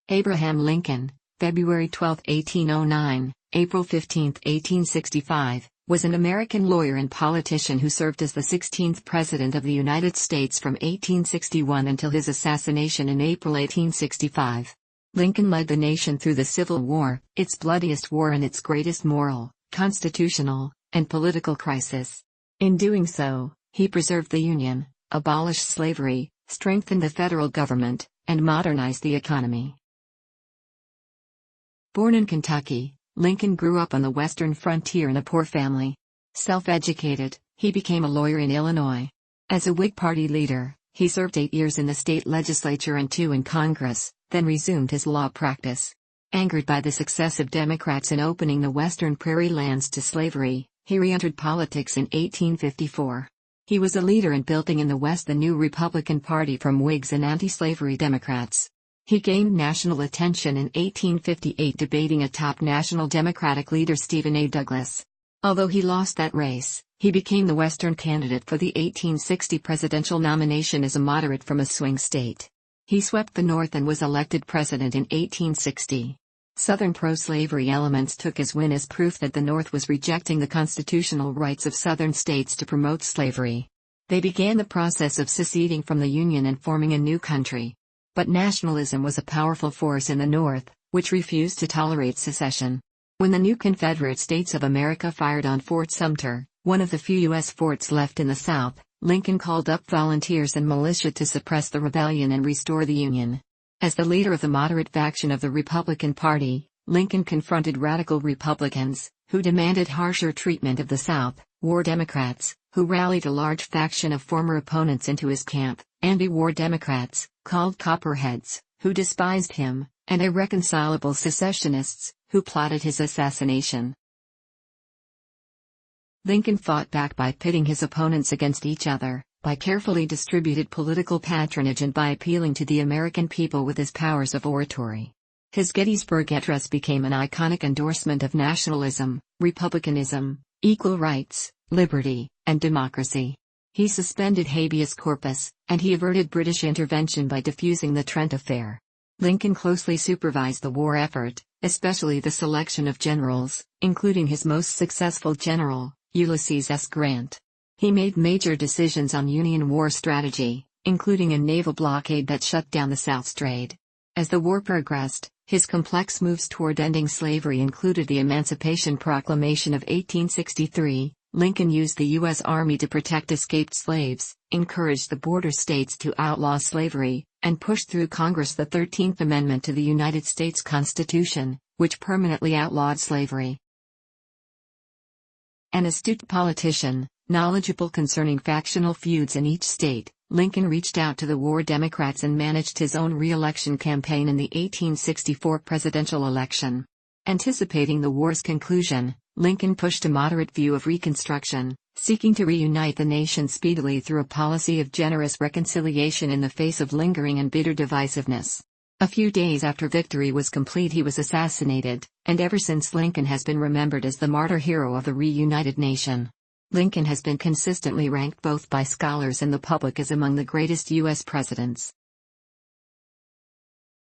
Abraham Lincoln, February 12, 1809, April 15, 1865, was an American lawyer and politician who served as the 16th President of the United States from 1861 until his assassination in April 1865. Lincoln led the nation through the Civil War, its bloodiest war and its greatest moral, constitutional, and political crisis. In doing so, he preserved the Union, abolished slavery, strengthened the federal government, and modernized the economy. Born in Kentucky, Lincoln grew up on the western frontier in a poor family. Self-educated, he became a lawyer in Illinois. As a Whig Party leader, he served 8 years in the state legislature and 2 in Congress, then resumed his law practice. Angered by the success of Democrats in opening the western prairie lands to slavery, he re-entered politics in 1854. He was a leader in building in the West the new Republican Party from Whigs and anti-slavery Democrats. He gained national attention in 1858 debating a top national Democratic leader Stephen A. Douglas. Although he lost that race, he became the Western candidate for the 1860 presidential nomination as a moderate from a swing state. He swept the North and was elected president in 1860. Southern pro-slavery elements took his win as proof that the North was rejecting the constitutional rights of Southern states to promote slavery. They began the process of seceding from the Union and forming a new country. But nationalism was a powerful force in the North, which refused to tolerate secession. When the new Confederate States of America fired on Fort Sumter, one of the few U.S. forts left in the South, Lincoln called up volunteers and militia to suppress the rebellion and restore the Union. As the leader of the moderate faction of the Republican Party, Lincoln confronted radical Republicans, who demanded harsher treatment of the South, war Democrats, who rallied a large faction of former opponents into his camp, anti-war Democrats, called Copperheads, who despised him, and irreconcilable secessionists, who plotted his assassination. Lincoln fought back by pitting his opponents against each other, by carefully distributed political patronage and by appealing to the American people with his powers of oratory. His Gettysburg Address became an iconic endorsement of nationalism, republicanism, equal rights, liberty, and democracy. He suspended habeas corpus, and he averted British intervention by defusing the Trent Affair. Lincoln closely supervised the war effort, especially the selection of generals, including his most successful general, Ulysses S. Grant. He made major decisions on Union war strategy, including a naval blockade that shut down the South Strait. As the war progressed, his complex moves toward ending slavery included the Emancipation Proclamation of 1863. Lincoln used the U.S. Army to protect escaped slaves, encouraged the border states to outlaw slavery, and pushed through Congress the 13th Amendment to the United States Constitution, which permanently outlawed slavery. An astute politician, knowledgeable concerning factional feuds in each state, Lincoln reached out to the war Democrats and managed his own re-election campaign in the 1864 presidential election. Anticipating the war's conclusion, Lincoln pushed a moderate view of Reconstruction, seeking to reunite the nation speedily through a policy of generous reconciliation in the face of lingering and bitter divisiveness. A few days after victory was complete he was assassinated, and ever since Lincoln has been remembered as the martyr hero of the reunited nation. Lincoln has been consistently ranked both by scholars and the public as among the greatest U.S. presidents.